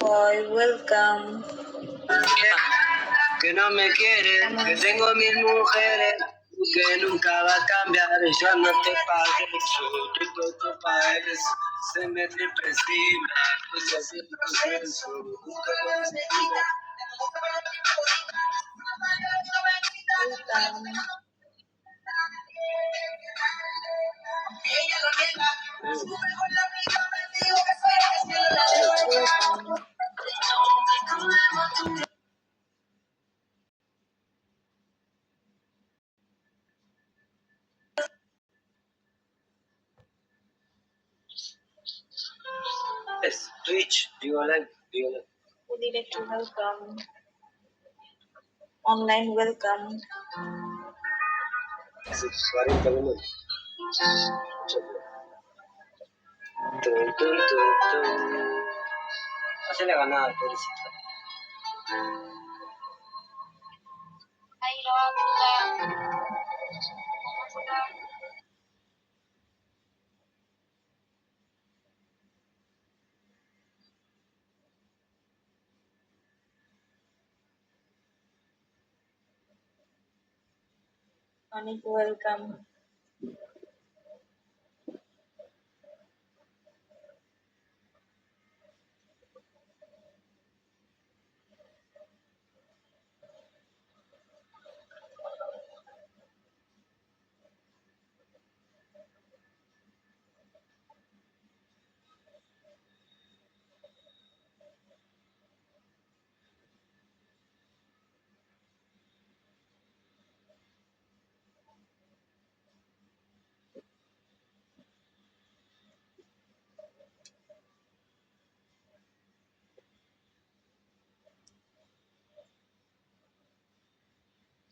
boy, welcome. Que no me quieres, que tengo mil mujeres, que nunca va a cambiar, yo no te pagues, yo toco pa' eso, se me tripe encima, pues así el proceso, nunca conseguiré. Welcome. Ella lo niega, sube con la amiga, me dijo que soy el cielo la Welcome. Es Twitch, digo like. Would you like to welcome? Online welcome. Hace 40 minutos. Tum, tum, tum, tum. Hacele ganada, pobrecita. Anik, welcome.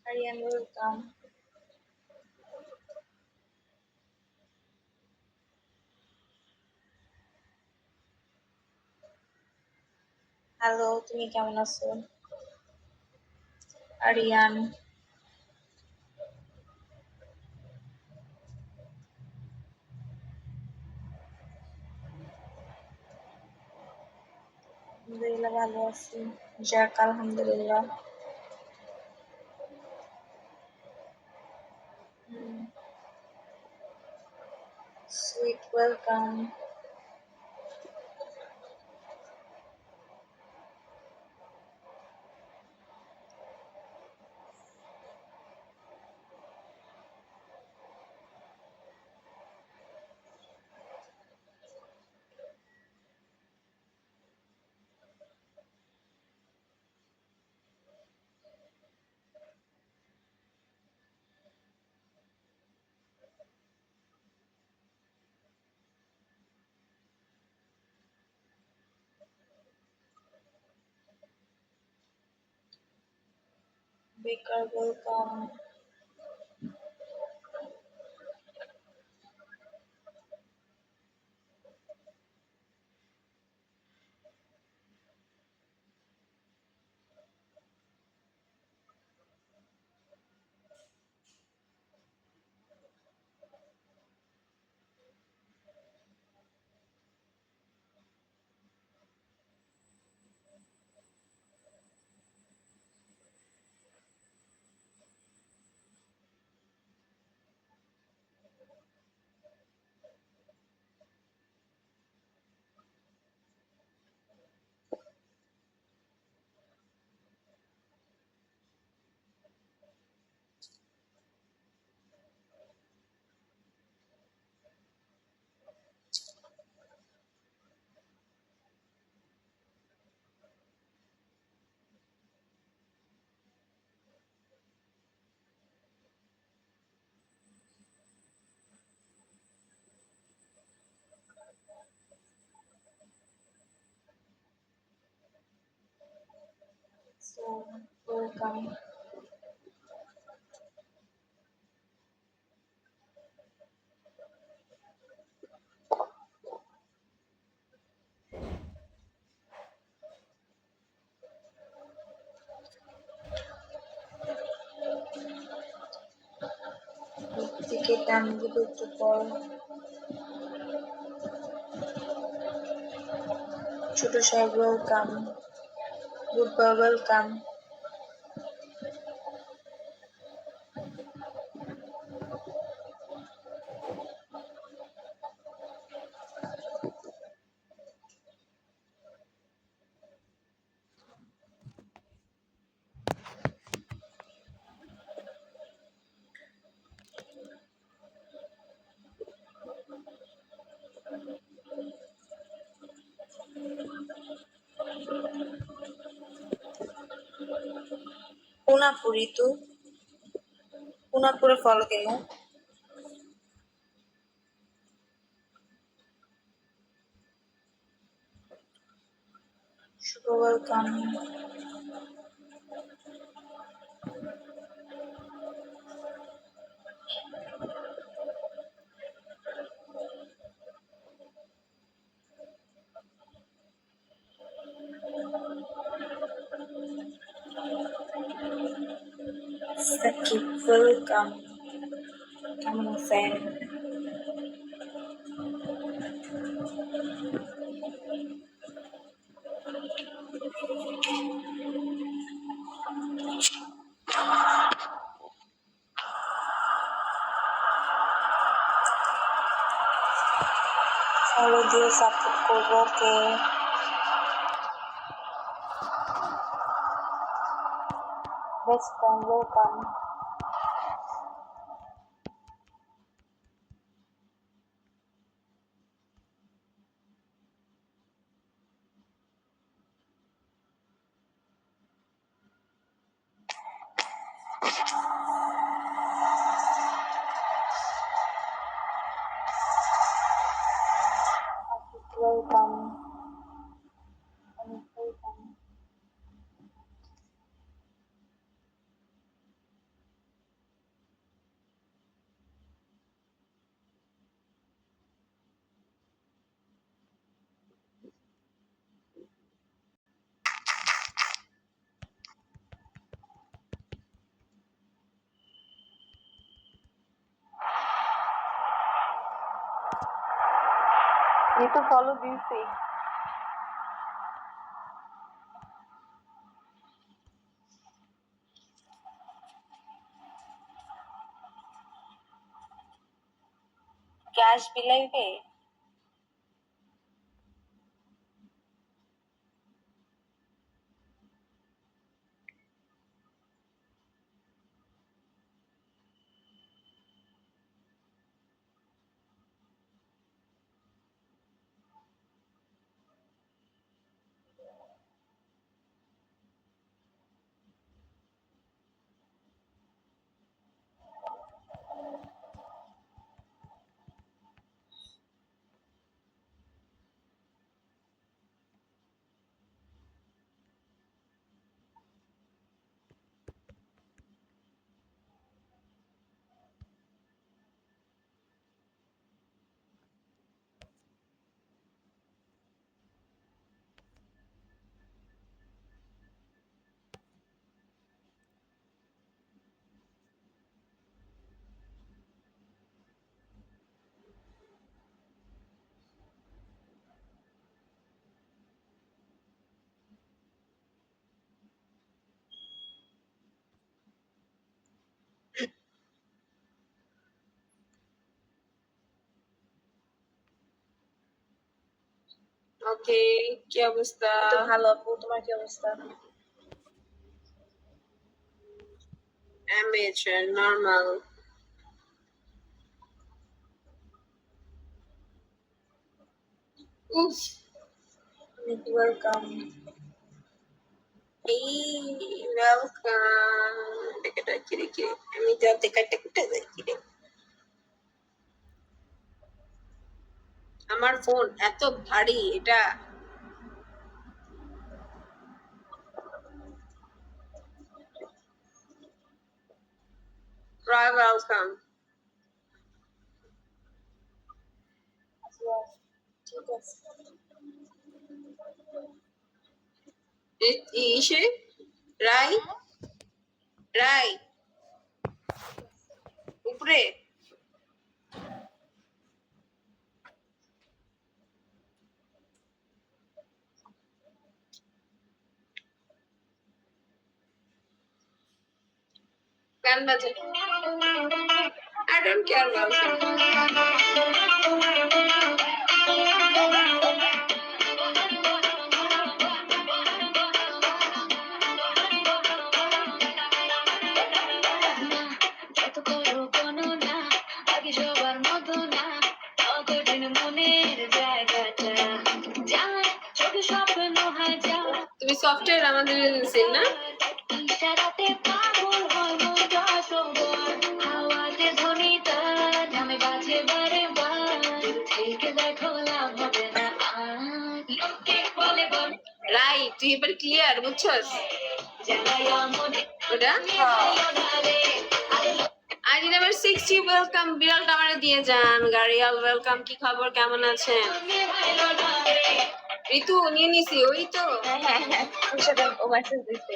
Ariane, welcome. Hello, তুমি কেমন আছো? আরিয়ান, আলহামদুলিল্লাহ ভালো আছি। যাক, আলহামদুলিল্লাহ। Sweet welcome. বেকার welcome. So, welcome. থেকে টান দিবে একটু পর। ছোট সাহেব ওয়েলকাম, বুধবার ওয়েলকাম। পুনাপুর ঋতু, পুনাপুরে ফলো দিন। শুভ ওয়েলকাম। সাকিব ওয়েলকাম, কেমন আছেন? ফলো দিয়ে সাপোর্ট করবো। Okay, best friend welcome. Welcome, welcome. ये तो फॉलो दिस से कैश बिलाइबे। ওকে, কি অবস্থা? তো ভালো আপু, তোমার কি অবস্থা? amateur normal উফ ওয়েলকাম। এই ওয়েলকাম টিকেট কি রে কি আমি যাতে কাটতে কুটে যাই কি রে আমার ফোন এত ভারী এটা ট্রাই ওয়েলকাম ঠিক আছে। ইসে রাই রাই উপরে গান বাজে। I don't care about it. যত করো গণনা আগে সবার মতো না অকঠিন মনের জায়গাটা যায় চোখে স্বপ্ন হাজার তুমি সফটওয়্যার আমাদের দিয়েছেন না? ইশারাতে পাগল হয় মন দশবার হাওয়াতে ধ্বনি তার নামে বাজে বারে বার থেকে দেখো লাভ হবে না আর লোকে বলে বলে রাইট, তুই এবার ক্লিয়ার বুঝছস জ্বালায়া মনে ওটা? রে আইডি নাম্বার 60 ওয়েলকাম, বিড়ালটা আমারে দিয়ে যান। গাড়িয়াল ওয়েলকাম, কি খবর, কেমন আছেন? ভালো না রে ঋতু নিয়ে নিছি, ওই তো। হ্যাঁ ওর সাথে ও মেসেজ দিছে।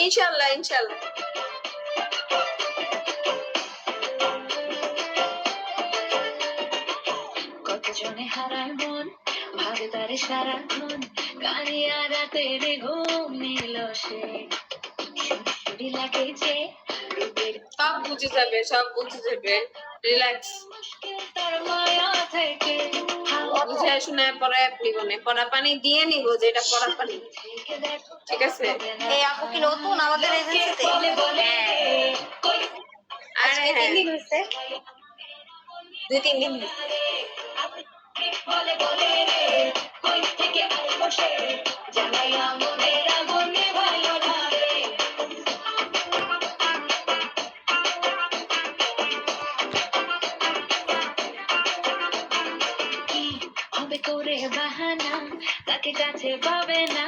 ইনশাআল্লাহ ইনশাআল্লাহ। কতজনে হারায় মন ভাবে তারে সারাক্ষণ কানিয়া রাতে রে ঘুম নিল সে সুরি লাগে যে রূপের সব বুঝে যাবে, সব বুঝে যাবে, রিল্যাক্স। মুশকিল তার মায়া থেকে বুঝে শুনে পড়া নিবনে, পড়া পানি দিয়ে নিব, যেটা পড়া পানি। থেকে দেখো ঠিক আছে? এই আপু কি নতুন আমাদের এজেন্সিতে? বলে বলে কই আরে আজকে 3 হ্যাঁ, দিন হয়েছে, 2-3 দিন হয়েছে। বলে বলে রে কই থেকে আসবো সে জ্বালাইয়া মনের আগুনে ভালো না রে কি হবে করে বাহানা তাকে কাছে পাবে না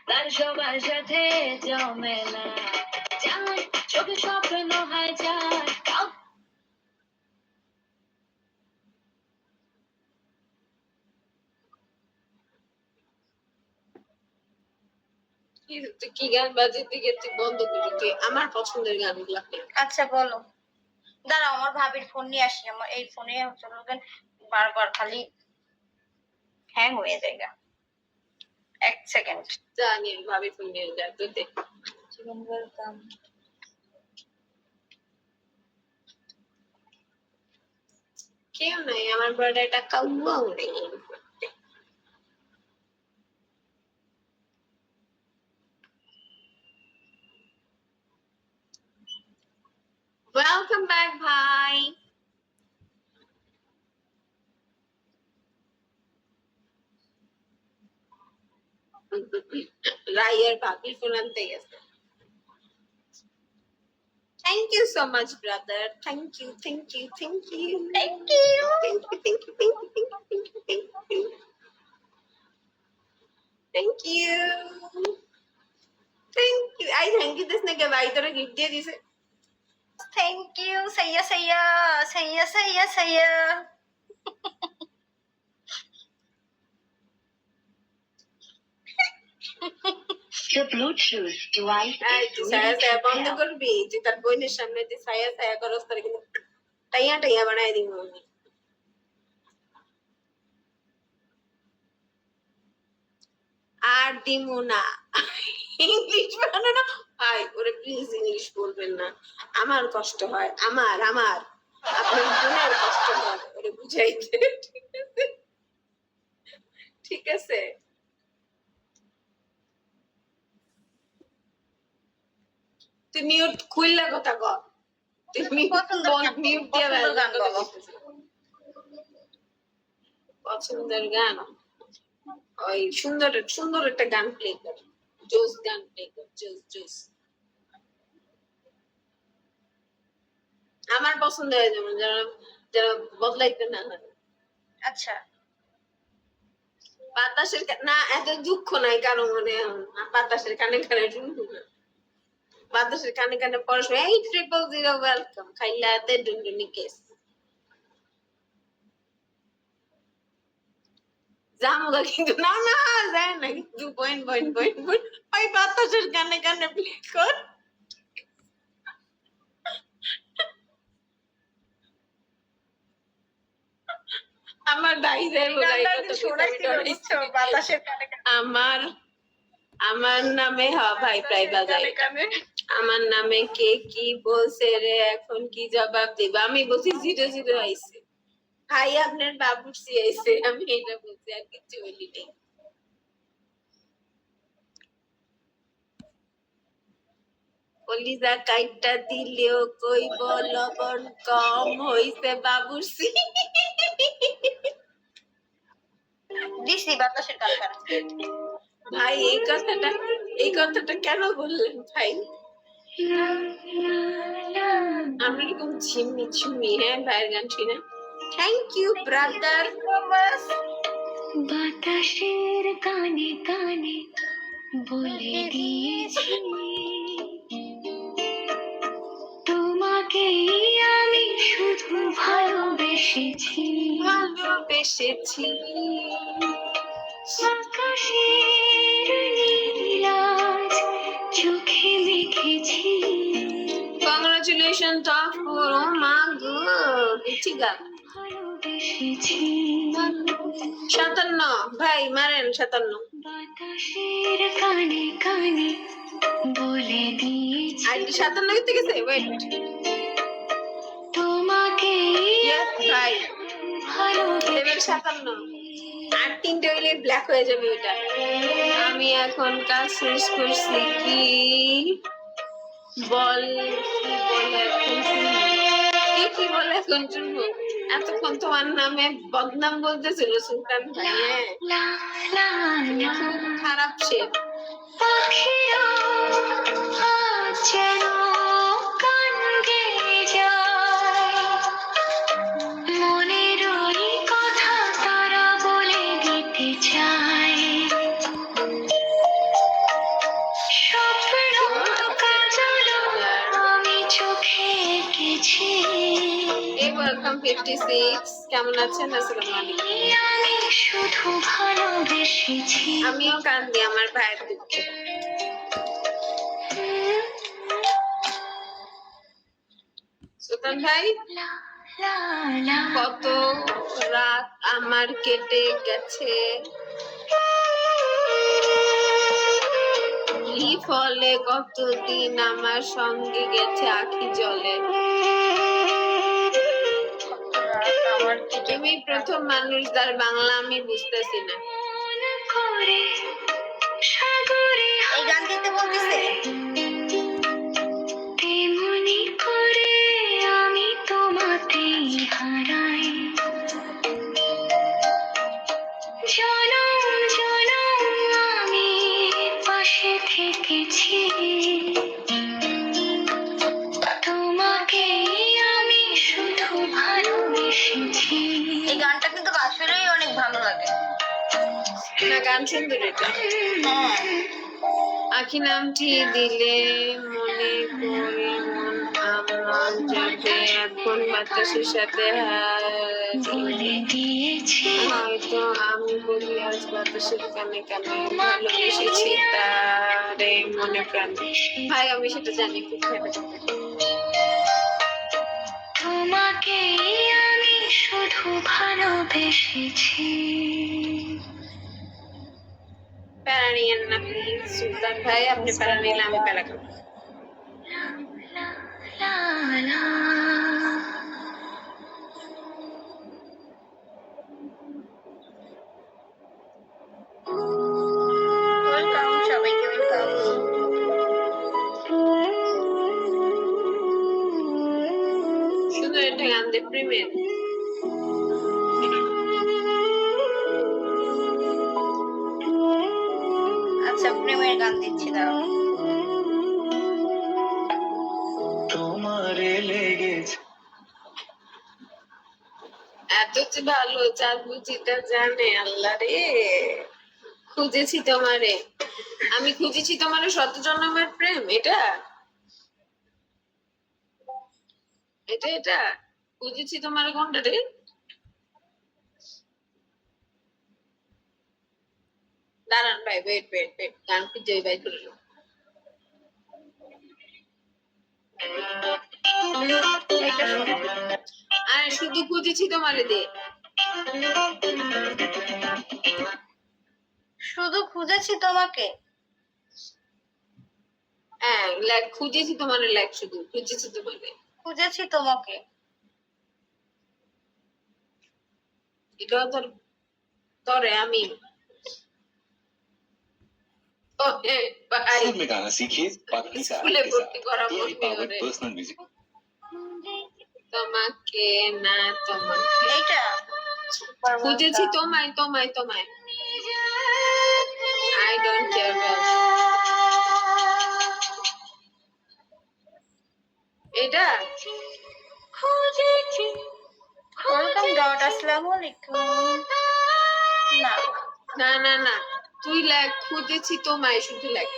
তার সবার সাথে জমেলা যায় চোখে স্বপ্ন হয় যায় তুই কি গান বাজাতে গিয়ে তুই বন্ধ করবি, তুই আমার পছন্দের গানগুলা প্লে। আচ্ছা বলো, দাঁড়াও আমার ভাবির ফোন নিয়ে আসি। আমার এই ফোনে বারবার খালি হ্যাং হয়ে যায়। 1 সেকেন্ড। জানি ভাবি ফোন নিয়ে যা তুই দেখ। জীবন ওয়েলকাম। কেউ নাই, আমার বার্থডেটা কাউয়াও নেই। ওয়েলকাম ব্যাক ভাই। রাইয়ের ভাবির ফোন আনতে গেছে। Thank you so much, brother. Thank you, thank you, thank you. Thank you. Thank you, thank you, thank you, thank you, thank you, thank you. Thank you. Thank you. I thank you this nigga bhai তোরা gift দিয়ে দিছে। Thank you সাইয়া সাইয়া সাইয়া সাইয়া সাইয়া। The Bluetooth device এই তুই ছায়া ছায়া বন্ধ করবি, তুই তার বোনের সামনে তুই ছায়া ছায়া করস, তার কিন্তু টাইয়া টাইয়া বানাই দিব আমি। আর দিমু না, ইংলিশ বানানো না ভাই, ওরে প্লিজ ইংলিশ বলবেন না, আমার কষ্ট হয়, আমার আমার আপনার বোনের কষ্ট হয়, ওরে বুঝাইতে। ঠিক আছে? তুই মিউট খুললা কথা কর, তুই মিউট দিয়ে গান বলো। পছন্দের গান ওই সুন্দর সুন্দর একটা গান প্লে কর, জোস গান প্লে কর, জোস জোস। আমার পছন্দ হয় যেমন যারা যারা বদলাইতে না হয়। আচ্ছা বাতাসের না এত দুঃখ নাই কারো মনে, বাতাসের কানে কানে শুনবো না, বাতাসের কানে কানে পড়াশোনা। এই 000 ওয়েলকাম খাইলাতে ডুনডুনি কেস জামুগা, কিন্তু না না যায় না, কিন্তু পয়েন্ট পয়েন্ট পয়েন্ট পয়েন্ট ওই বাতাসের কানে কানে প্লে কর। ভাই যাই বলে এই গানটা কথা যে শোনাইছিল বুঝছো বাতাসের কানে কানে আমার আমার নামে ভাই প্রায় বাজায় কানে কানে। আমার নামে কে কি বলছে রে, এখন কি জবাব দিব? আমি বলছি 0-0 আইছে, ভাই আপনার বাবুর্চি আইছে, আমি এটা বলছি, আর কিছু বলি নাই। কলিজা কাইটটা দিলেও কইব লবণ কম হইছে বাবুর্চি। দিছি বাতাসের কানে কানে। ভাই এই কথাটা কেন বললেন ভাই? আমি এরকম ঝিমি ঝিমি, হ্যাঁ ভাইয়ের গান শুনে। Thank you brother. বাতাসের কানে কানে বলে দিয়েছি তোমাকে আমি শুধু ভালোবেসেছি। ভালোবেসেছি আকাশের নীল আজ চোখে মেখেছি। কংগ্রাচুলেশন তাফুর, ও মা গো বেশি গান। ভালোবেসেছি 57 ভাই মারেন 57। বাতাসের কানে কানে বলে দিয়েছি আইডি 57 কিতে গেছে? ওয়েট, তোমাকে ইয়েস ভাই লেভেল ভালোবেসেছি। 57। আর 3টে হইলে ব্ল্যাক হয়ে যাবে ওইটা। আমি এখন কাজ শেষ করছি, কি বলে এখন শুনবো? কি বলে এখন শুনবো? এতক্ষণ তোমার নামে বদনাম বলতেছিল সুলতান ভাই। হ্যাঁ লা লা লা খুব খারাপ সে। পাখিরা আজ যেন গান গেয়ে যায় মনের ওই কথা তারা বলে দিতে চায় স্বপ্ন কাজল আমি চোখে এঁকেছি এই ওয়েলকাম 56, কেমন আছেন? আসসালামু আলাইকুম। আমি শুধু ভালোবেসেছি আমিও কান্দি আমার ভাইয়ের দুঃখে। সুলতান ভাই লা লা লা কত রাত আমার কেটে গেছে, এই ফলে কতদিন আমার সঙ্গে গেছে আখি জলে। আমার কি তুমি প্রথম মানুষ যার বাংলা আমি বুঝতেছি না। মন করে সাগরে এই গান দিতে বলতেছে? তেমনি করে আমি তোমাতেই হারাই জনম জনম আমি পাশে থেকেছি তোমাকে আমি শুধু ভালোবেসেছি এই গানটা কিন্তু আসলেই অনেক ভালো লাগে। না গান সুন্দর এটা। হ্যাঁ আখি নামটি দিলে মনে করে মন আমার যাবে এখন বাতাসের সাথে বলে দিয়েছি হয়তো আমি বলি আজ বাতাসের কানে কানে ভালোবেসেছি তারে মনে প্রাণে। ভাই আমি সেটা জানি খুব ভালো। তোমাকে আমি শুধু ভালোবেসেছি প্যারা নিয়েন না প্লিজ সুলতান ভাই, আপনি প্যারা নিলে আমি প্যারা খাবো। লা লা লা ওয়েলকাম, সবাইকে ওয়েলকাম। শুধু এটা গান দে প্রেমের। আচ্ছা প্রেমের গান দিচ্ছি দাঁড়াও। তোমারে লেগেছে এত যে ভালো চার বুঝিটা জানে আল্লাহ রে। খুঁজেছি তোমারে, আমি খুঁজেছি তোমারে শত জন্মের প্রেম। এটা এটা এটা খুঁজেছি তোমারে কোনটা রে? দাঁড়ান ভাই, ওয়েট ওয়েট ওয়েট, গান খুঁজে বাই করলো। এটা শোনো। আরে শুধু খুঁজেছি তোমারে দে। শুধু খুঁজেছি তোমাকে। হ্যাঁ লেখ, খুঁজেছি তোমার লেখ, শুধু খুঁজেছি তোমাকে। খুঁজেছি তোমাকে। এটাও তোর, তোরে আমি তোরে ভাই सुर में गाना सीखिए पागली का स्कूले के भर्ती साथ करा AI भर्ती powered करे। personal music তোমাকে না তোমাকে এইটা খুঁজেছি তোমায় তোমায় তোমায়। আই ডোন্ট কেয়ার এটা ওয়েলকাম ডট আসসালামু আলাইকুম। না না না না, তুই লেখ খুঁজেছি তোমায়, শুধু লেখ।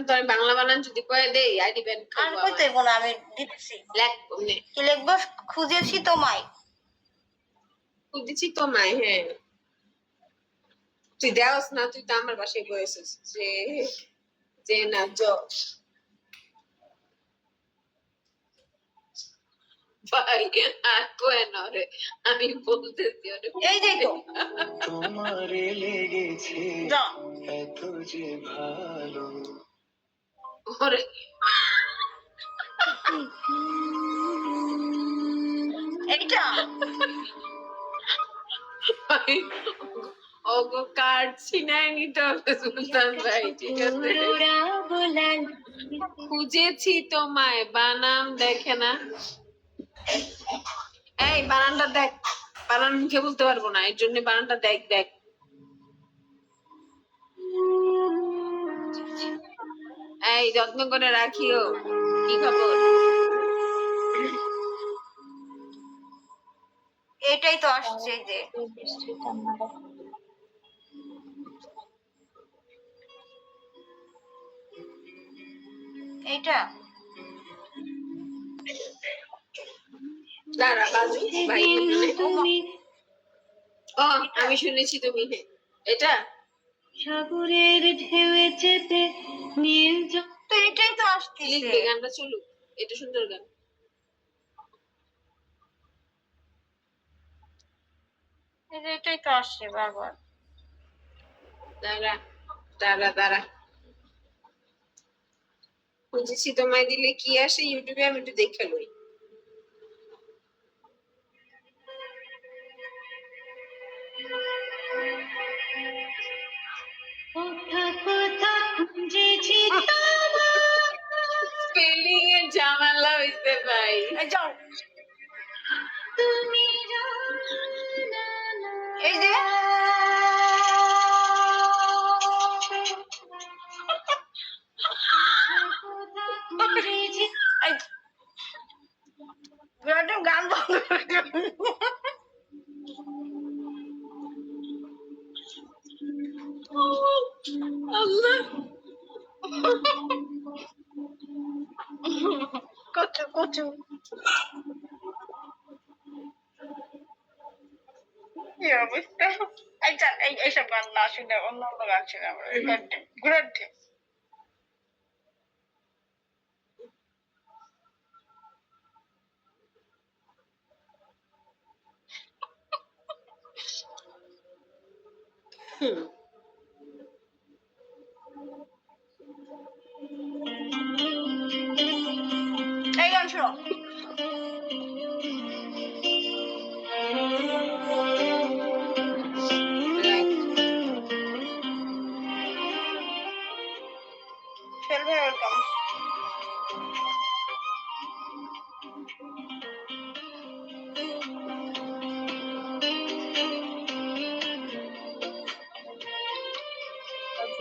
তোর বাংলা বানান যদি কয়ে দেই আইডি ব্যান আর কই দেব না, আমি দিচ্ছি। লেখ কমনে কি লিখবো? খুঁজেছি তোমায়। খুঁজেছি তোমায়। হ্যাঁ তুই দেওস না, তুই তো আমার বাসায় বসেছিস যে যে না ভাই আর কয়ে না রে, আমি বলতেছি ওরে। এই যে তো তোমারে লেগেছে যা এত যে ভালো ওরে এইটা ভাই ওগো কার্ড ছিনায় নিতে হবে সুলতান ভাই, ঠিক আছে? খুঁজেছি তোমায় বানাম দেখে না। এই বানানটা দেখ, বানান মুখে বলতে পারবো না, এর জন্য বানানটা দেখ দেখ। এই যত্ন করে রাখিও। কি খবর? এটাই তো আসছে এই যে। এইটা দাঁড়া বাজু ভাই বলবে। ও আমি শুনেছি তুমি, হ্যাঁ এটা সাগরের ঢেউয়ে চেপে নীল তো এটাই তো আসতেছে। লিখবে, গানটা চলুক, এটা সুন্দর গান। এই যে এটাই তো আসছে বারবার। দাঁড়া দাঁড়া দাঁড়া, খুঁজেছি তোমায় দিলে কি আসে ইউটিউবে, আমি একটু দেখে লই। কোথা কোথা খুঁজেছি স্পেলিং এর ঝামেলা হইতে ভাই। এই যাও তুমি জানো না এই যে কোথা খুঁজেছি এই বিরাট গান বন্ধ করে দিও। আল্লাহ কচু কচু কি অবস্থা। আচ্ছা এইসব গান না শুনে অন্য অন্য গান শুনে আমরা ঘুরার ঢে। হুম। এই গান শোনো। ফেল ভাই ওয়েলকাম।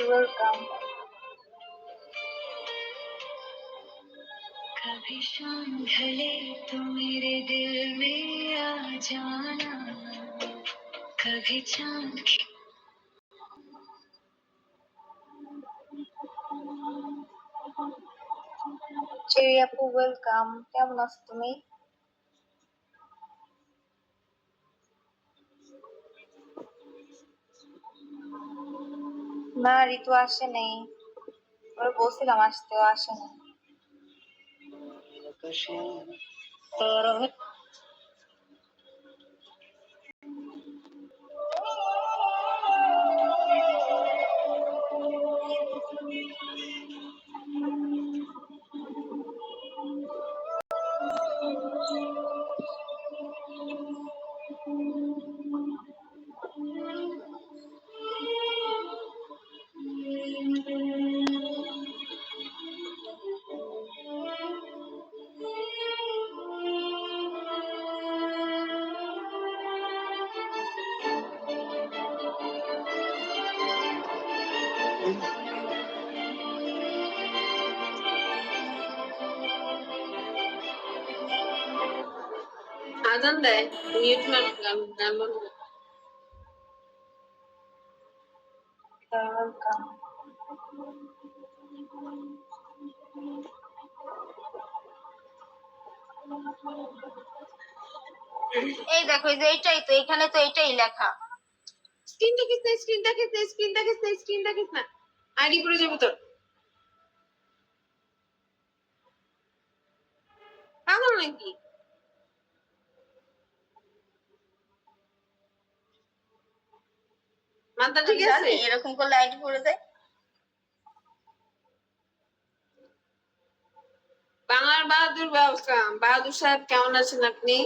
ওয়েলকাম। कभी शाम ढले तो मेरे दिल में आ जाना कभी चांद की চেরি আপু ওয়েলকাম। কেমন আছো তুমি? না ঋতু আসে নেই, ওরা বলছিলাম আসতে, ও আসে না। আকাশে আজান দেয়, মিউট মার, গান গান বন্ধ কর। এই দেখো, এই যে এইটাই তো, এখানে তো এইটাই লেখা। স্ক্রিন দেখিস না, স্ক্রিন দেখিস না, স্ক্রিন দেখিস না, স্ক্রিন দেখিস না, আইডি পড়ে যাবে তোর। পাগল নাকি? মাথা ঠিক আছে? জানি এরকম করলে আইডি পড়ে যায়। বাংলার বাহাদুর বাহাদুর সাহেব কেমন আছেন আপনি?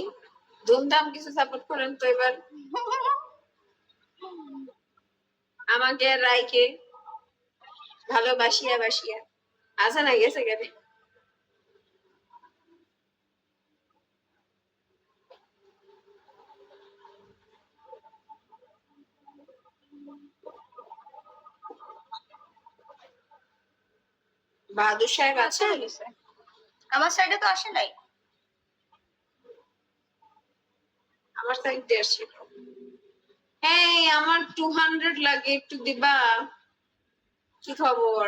ধুমধাম কিছু সাপোর্ট করেন তো এবার আমাকে আর রাইকে, ভালোবাসিয়া বাসিয়া। আছে না, গেছে গেছে। বাহাদুর সাহেব আছে? আমার সাইডে তো আসে নাই। আমার সাইড দিয়ে আসছে। হ্যাঁ, আমার 200 লাগে, একটু দিবা? কি খবর?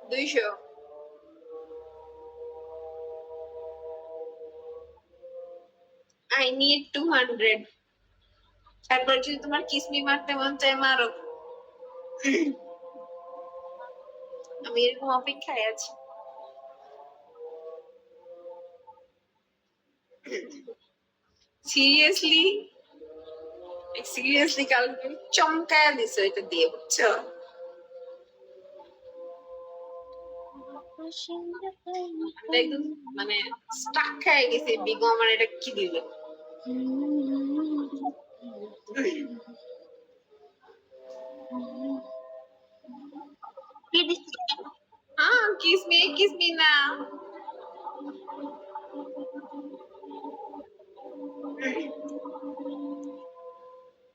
200। I need 200। তারপর যদি তোমার কিসমি মারতে মন চায় মারো। আমি এরকম অপেক্ষায় আছি। সিরিয়াসলি সিরিয়াসলি কালকে চমকায়া দিছো এটা দিয়ে, বুঝছো? আমরা একদম মানে স্টাক খেয়ে গেছি। বিগো আমার এটা কি দিল? কি দিচ্ছি? কিস মি না।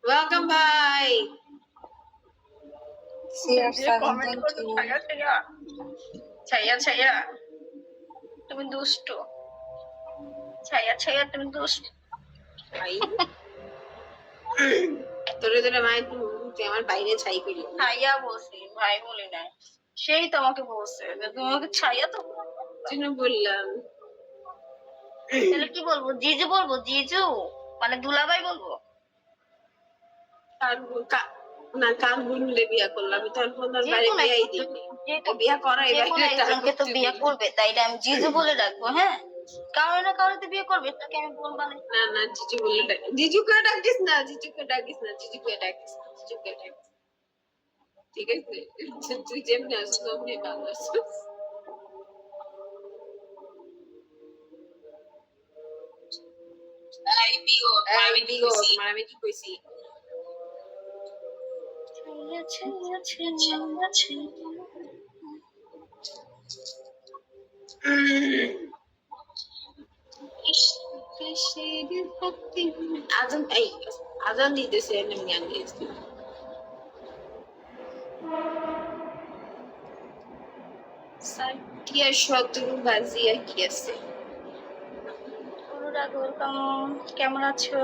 ওয়েলকাম ভাই। কমেন্ট করতে ছায়া ছায়া ছায়া ছায়া, তুমি দুষ্ট। ছায়া ছায়া, তুমি দুষ্ট। ভাই তোরে তোরে মাই, তুই আমার বাইরে ছাই করি। ছায়া বলছি, ভাই বলি নাই। সেই তোমাকে বলছে যে তুমি আমাকে ছায়া তো। জন্য বললাম। তাহলে কি বলবো? জিজু বলবো? জিজু মানে দুলাভাই বলবো? না, কার বললে বিয়া করলাম? আমি তোর বোনের যে বাড়ি কোনো বিয়াই একজন- দিইনি। যে কোনো- বিয়া করাই যে কোনো একজনকে তো বিয়ে করবে, তাইলে আমি জিজু বলে ডাকবো। হ্যাঁ, কারো না কারো তো বিয়ে করবে, তাকে আমি বলবো না। না না, জিজু বলে ডাক। জিজুকে ডাকিস না, জিজুকে ডাকিস না, জিজুকে ডাকিস না, জিজুকে ডাকিস। ঠিক আছে, তুই যেমনি আসছিস অমনি ভালো আসছিস। আমি কি কইছি? ছায়া ছায়া ছায়া ছায়া। আজান দিতেছে, আমি গান দিয়েছি। সাকিয়া শত্রু বাজিয়া কি আছে? অনুরাগ, ওয়েলকাম। কেমন আছো?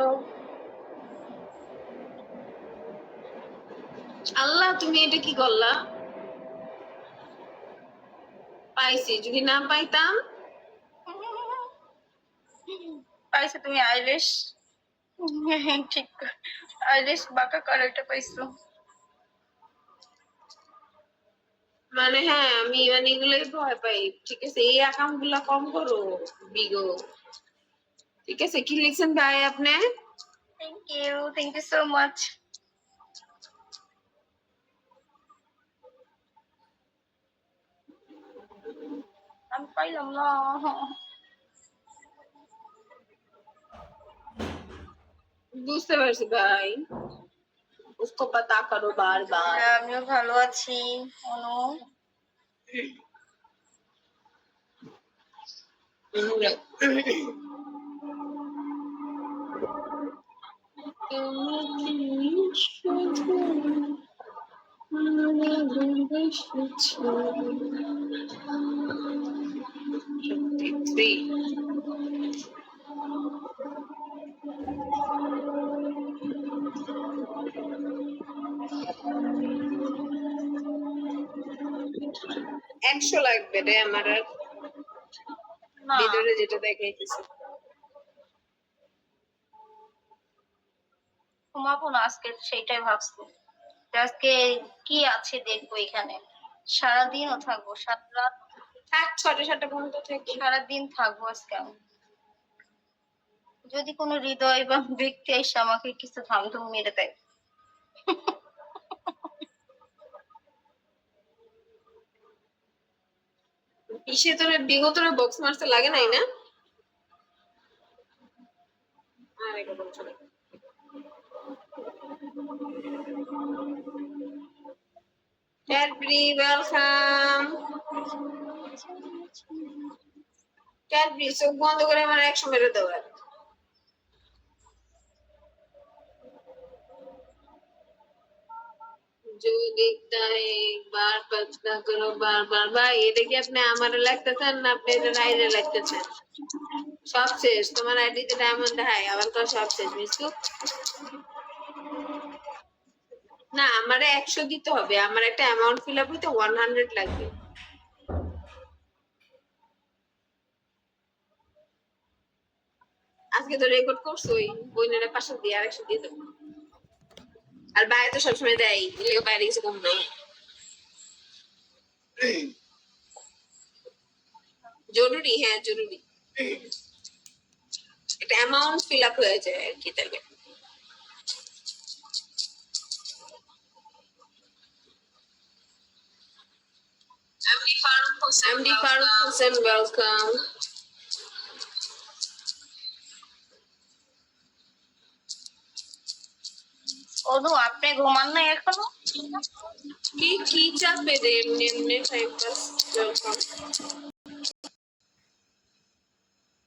আল্লাহ, তুমি এটা কি করলা? পাইছি, যদি না পাইতাম। পাইছো তুমি আইলিশ? ঠিক, আইলিশ বাঁকা করে এটা পাইছো। মানে হ্যাঁ আমি মানে এগুলোই ভয় পাই। ঠিক আছে এই অ্যাকাউন্ট গুলা কম করো বিগো। ঠিক আছে কি লিখছেন ভাই আপনি? Thank you so much. আমি পাইলাম না। বুঝতে পারছি ভাই। उसको पता करो बार बार। আমিও ভালো আছি অনু। একশো লাগবে রে আমার আর না ভিতরে যেটা দেখাইতেছে। ঘুমাবো না আজকে, সেইটাই ভাবছি যে আজকে কি আছে দেখবো এখানে। সারাদিনও থাকবো, সারা রাত, থাক 6:30 পর্যন্ত থেকে। সারাদিন থাকবো আজকে আমি। যদি কোনো হৃদয় বা ব্যক্তি এসে আমাকে কিছু ধামধুম মেরে দেয়। ইসে তোরে বিগত বক্স মারতে লাগে নাই না? আরে কথা চলে। Cadbury, welcome. Cadbury, চোখ বন্ধ করে আমার 100 মেরে দাও আর। जो देखता है एक बार पछता करो बार बार। ভাই এটা কি আপনি আমারে লাগতেছেন না আপনি এটা রাইরে লাগতেছেন? সব শেষ তোমার আইডিতে ডায়মন্ড হাই আবার তো সব শেষ মিসু। না আমারে 100 দিতে হবে, আমার একটা অ্যামাউন্ট ফিল আপ হইতে 100 লাগবে। আজকে তো রেকর্ড করছোই, বইনের পাশে দিয়ে আর 100 দিয়ে দেবো। আর বাইরে তো সবসময় দেয়, এগুলো বাইরে কিছু কম না। জরুরি, হ্যাঁ জরুরি। একটা অ্যামাউন্ট ফিল আপ হয়ে যায় আর কি তাহলে। MD Farooq Hussain, welcome. অনু আপনি ঘুমান নাই এখনো? কি চাপে রে এমনি এমনি টাইম পাস। ওয়েলকাম।